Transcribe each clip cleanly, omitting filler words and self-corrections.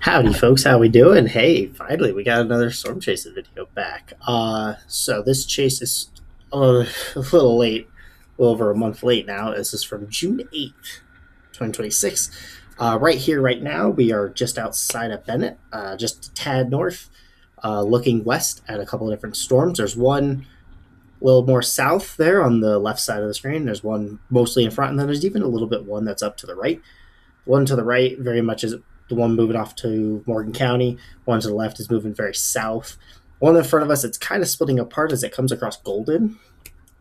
Howdy, folks. How we doing? Hey, finally, we got another storm chasing video back. So this chase is a little late, a little over a month late now. This is from June 8th, 2026. Right here, right now, we are just outside of Bennett, just a tad north, looking west at a couple of different storms. There's one a little more south there on the left side of the screen. There's one mostly in front, and then there's even a little bit one that's up to the right. One to the right very much is the one moving off to Morgan County. One to the left is moving very south. One in front of us, it's kind of splitting apart as it comes across Golden,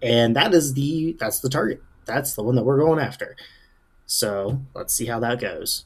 and that's the target. That's the one that we're going after. So let's see how that goes.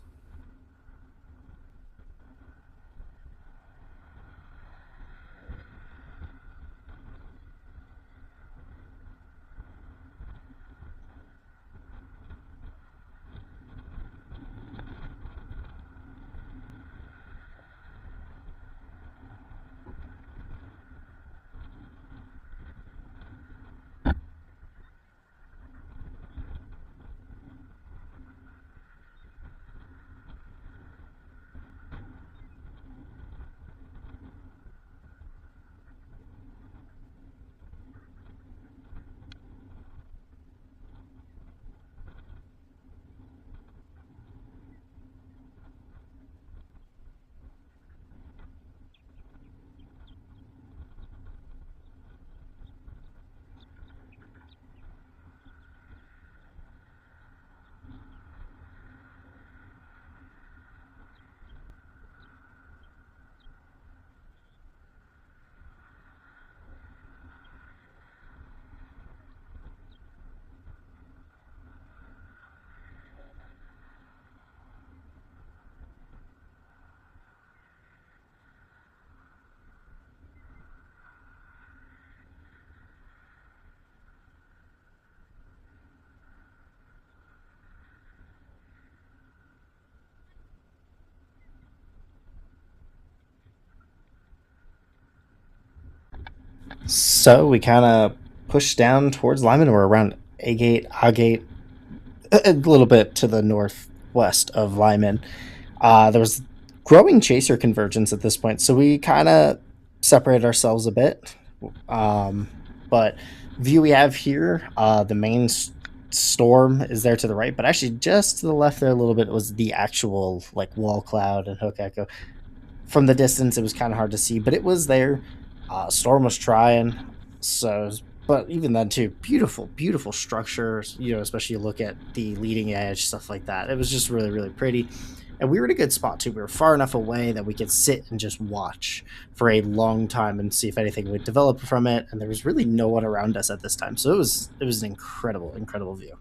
So we kind of push down towards Limon. We're around A Gate, A Gate, a little bit to the northwest of Lyman. There was growing chaser convergence at this point, so we kind of separated ourselves a bit. Um, but view we have here, the main storm is there to the right, but actually just to the left there a little bit was the actual like wall cloud and hook echo. From the distance, it was kind of hard to see, but it was there. Storm was trying, so but even then too, beautiful, beautiful structures. Especially you look at the leading edge stuff like that. It was just really, really pretty, and we were in a good spot too. We were far enough away that we could sit and just watch for a long time and see if anything would develop from it. And there was really no one around us at this time, so it was an incredible, incredible view.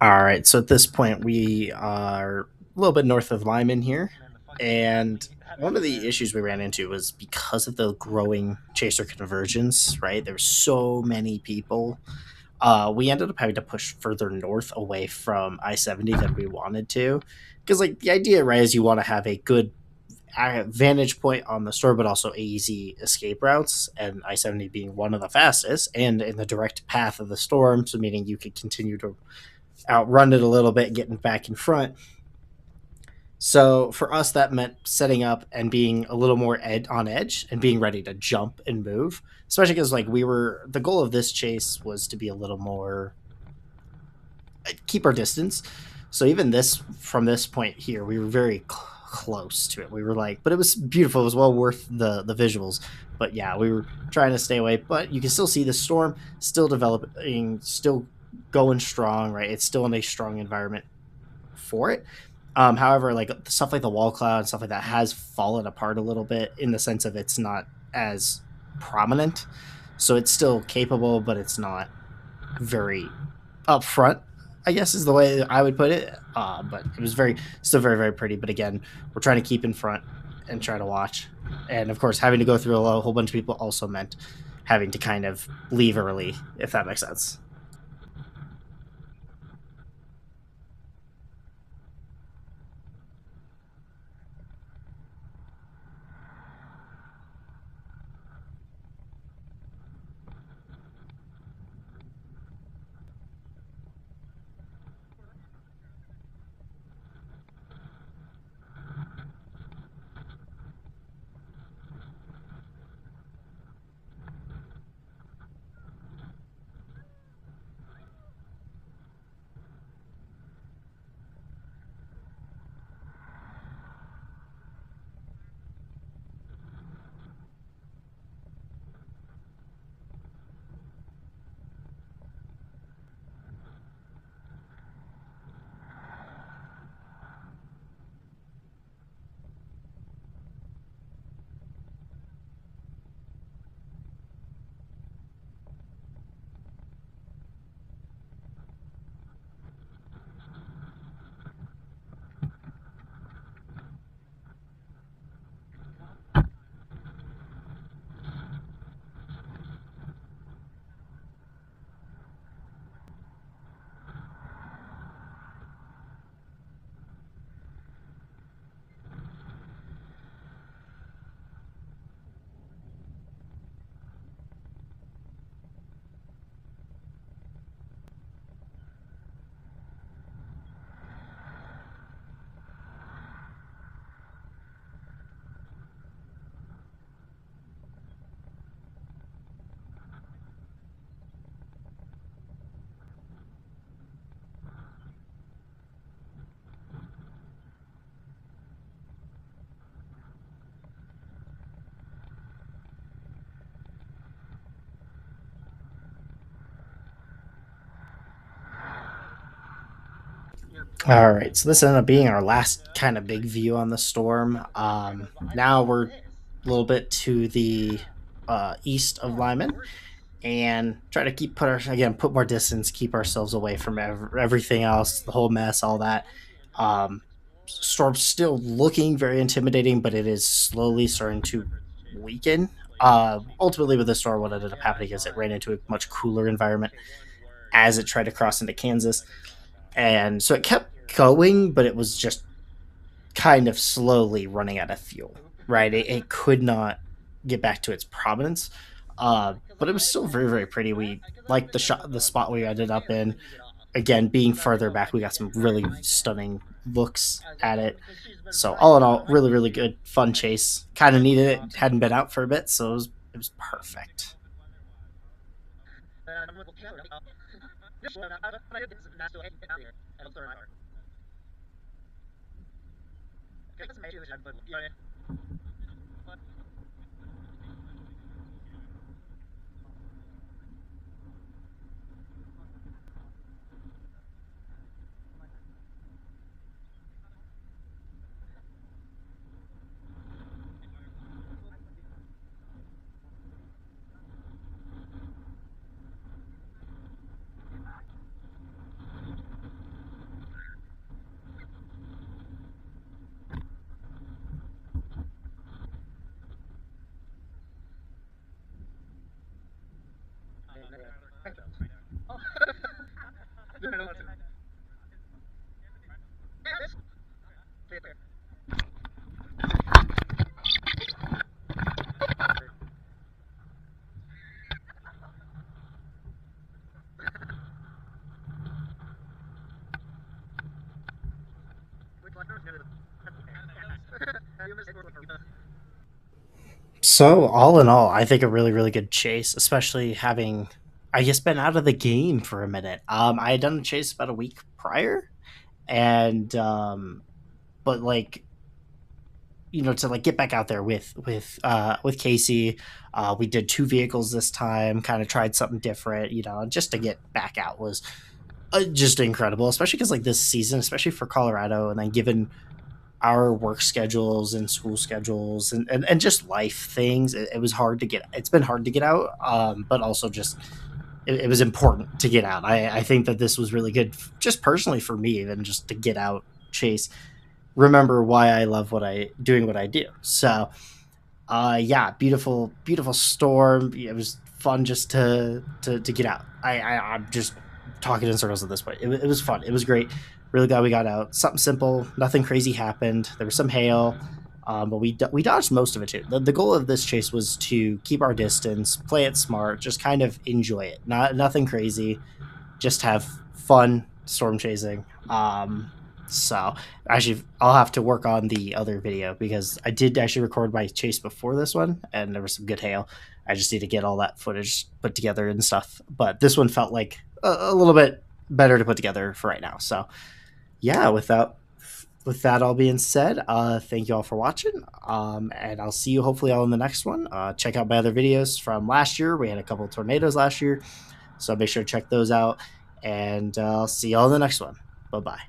All right, so at this point, we are a little bit north of Lyman here. And one of the issues we ran into was because of the growing chaser convergence, right? There's so many people. We ended up having to push further north away from I-70 than we wanted to. Because, like, the idea, right, is you want to have a good vantage point on the store, but also easy escape routes, and I-70 being one of the fastest and in the direct path of the storm, so meaning you could continue to outrun it a little bit, getting back in front. So for us, that meant setting up and being a little more on edge and being ready to jump and move. Especially because like the goal of this chase was to be a little more keep our distance. So even this from this point here, we were very close to it. We were like, but it was beautiful. It was well worth the visuals. But yeah, we were trying to stay away. But you can still see the storm still developing, still going strong. Right, it's still in a strong environment for it. However, like stuff like the wall cloud and stuff like that has fallen apart a little bit in the sense of it's not as prominent. So it's still capable, but it's not very upfront, I guess is the way I would put it. But it was still very, very pretty. But again, we're trying to keep in front and try to watch. And of course, having to go through a whole bunch of people also meant having to kind of leave early, if that makes sense. All right, so this ended up being our last kind of big view on the storm. Now we're a little bit to the east of Lyman, and try to put more distance, keep ourselves away from everything else, the whole mess, all that. Um, Storm's still looking very intimidating, but it is slowly starting to weaken. Ultimately, with the storm, what ended up happening is it ran into a much cooler environment as it tried to cross into Kansas, and so it kept going, but it was just kind of slowly running out of fuel. Right, it could not get back to its prominence, but it was still very very pretty. We liked the spot we ended up in. Again, being further back, we got some really stunning looks at it. So all in all, really really good, fun chase. Kind of needed it. Hadn't been out for a bit, so it was perfect. So all in all, I think a really really good chase, especially having I guess been out of the game for a minute. I had done a chase about a week prior, and but like to like get back out there with Kasey. We did two vehicles this time, kind of tried something different, just to get back out was just incredible, especially because like this season, especially for Colorado, and then given our work schedules and school schedules and just life things, it was hard to get. It's been hard to get out, but also just it was important to get out. I think that this was really good, just personally for me, even just to get out, chase, remember why I love what I do. So yeah, beautiful, beautiful storm. It was fun just to get out. I'm just talking in circles at this point. It was fun. It was great. Really glad we got out. Something simple. Nothing crazy happened. There was some hail, but we dodged most of it too. The goal of this chase was to keep our distance, play it smart, just kind of enjoy it. Nothing crazy. Just have fun storm chasing. So actually, I'll have to work on the other video because I did actually record my chase before this one, and there was some good hail. I just need to get all that footage put together and stuff. But this one felt like a little bit better to put together for right now. So yeah, with that all being said, thank you all for watching. And I'll see you hopefully all in the next one. Check out my other videos from last year. We had a couple of tornadoes last year, so make sure to check those out. And I'll see you all in the next one. Bye bye.